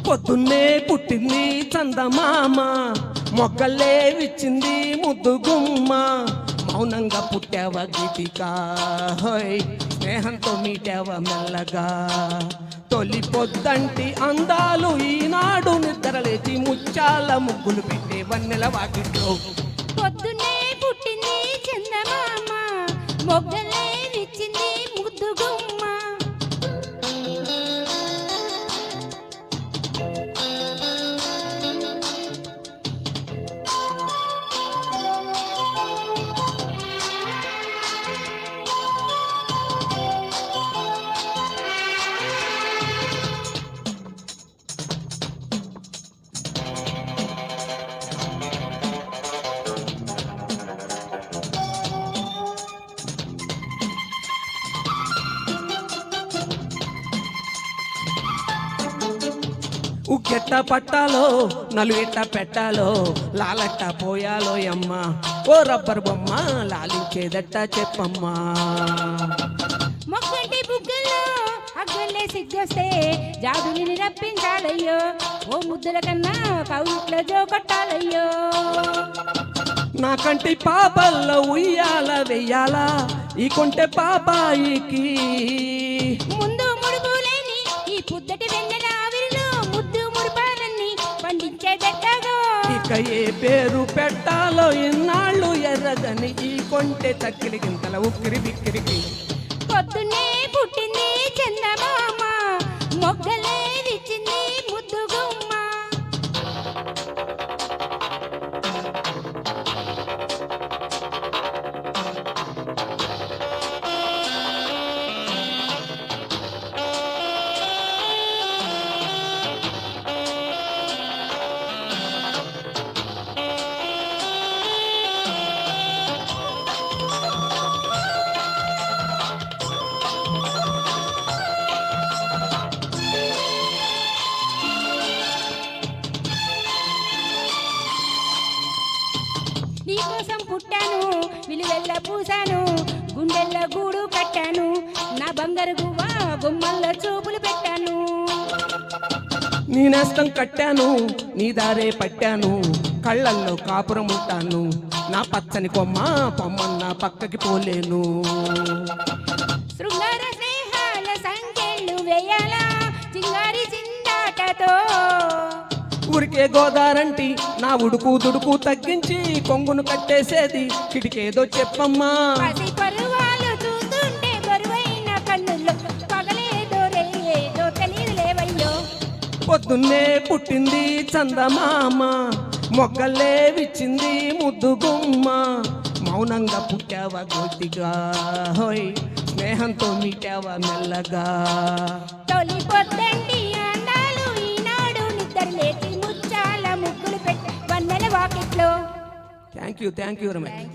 పొద్దున్నే పుట్టింది చందమామ, మొగ్గలే విచ్చింది ముద్దు గుమ్మ. మౌనంగా పుట్టావ గీతికా, హోయ్ స్నేహంతో మీటావ మెల్లగా. తొలి పొద్దంటి అందాలు ఈనాడు నిద్రలేచి ముచ్చాల ముగ్గులు పెట్టే వన్నెల వాకిట్లో. పొద్దున్నే పుట్టింది చందమామ, మొగ్గలే విచ్చింది ముద్దు గుమ్మ. ఉక్కెట్ట పట్టాలో నలుగెట్ట పెట్టాలో, లాలట్ట పోయాలో అమ్మ. ఓ రబ్బర్ బొమ్మ లాలించేదట్ట చెప్పమ్మా. మొక్కంటి బుగ్గల్లో అగ్గల్లే సిగ్గొస్తే జాబిలిని రప్పించాలయ్యో. ఓ ముద్దుల కన్నా కౌట్లో జో కొట్టాలయ్యో. నాకంటి పాపల్లో ఉయ్యాల వెయ్యాలా ఈ కొంటె పాపాయికి. ముందు ముడుపు లేని ఈ పుద్దటి వెన్నెల ఆవిరిలో ముద్దు ముడుపాలన్నీ పండించేదట్టగో. ఇక ఏ పేరు పెట్టాలో ఇన్నాళ్ళు ఎర్రదని ఈ కొంటె తక్కిలి గింతల ఉక్కిరి బిక్కిరికి. పొద్దున్నే పుట్టింది చందమామ, మొగ్గలే విచ్చింది ముద్దు గుమ్మ. నీకోసం పుట్టాను విలువెల్ల పూసాను, గుండెల్ల గూడు కట్టాను, నా బంగారు గువ్వ గుమ్మల్లో చూపులు పెట్టాను. నీ నేస్తం కట్టాను నీ దారే పట్టాను, కళ్ళల్లో కాపురం ఉంటాను. నా పచ్చని కొమ్మ పొమ్మన్న పక్కకి పోలేను. శృంగార స్నేహాల సంఖ్యలు వేయాలా చింగారి చిందాటతో. ఊరికే గోదారంటి నా ఉడుకు దుడుకు తగ్గించి కొంగును కట్టేసేది కిటికేదో చెప్పమ్మా. పసి పరువాలు చూస్తుంటే బరువైన కన్నుల్లో పగలేదో రేయేదో తెలియదు లేవయ్యో. పొద్దున్నే పుట్టింది చందమామ, మొగ్గలే విచ్చింది ముద్దు గుమ్మ. మౌనంగా పుట్టావ గొట్టిగా, హోయ్ స్నేహంతో మీటావ మెల్లగా. తొలి పొద్దంటి అందాలు ఈనాడు నిద్ర లేచి ముచ్చాల ముగ్గులు పెట్టి వన్నెల వాకిట్లో. Thank you Ramesh.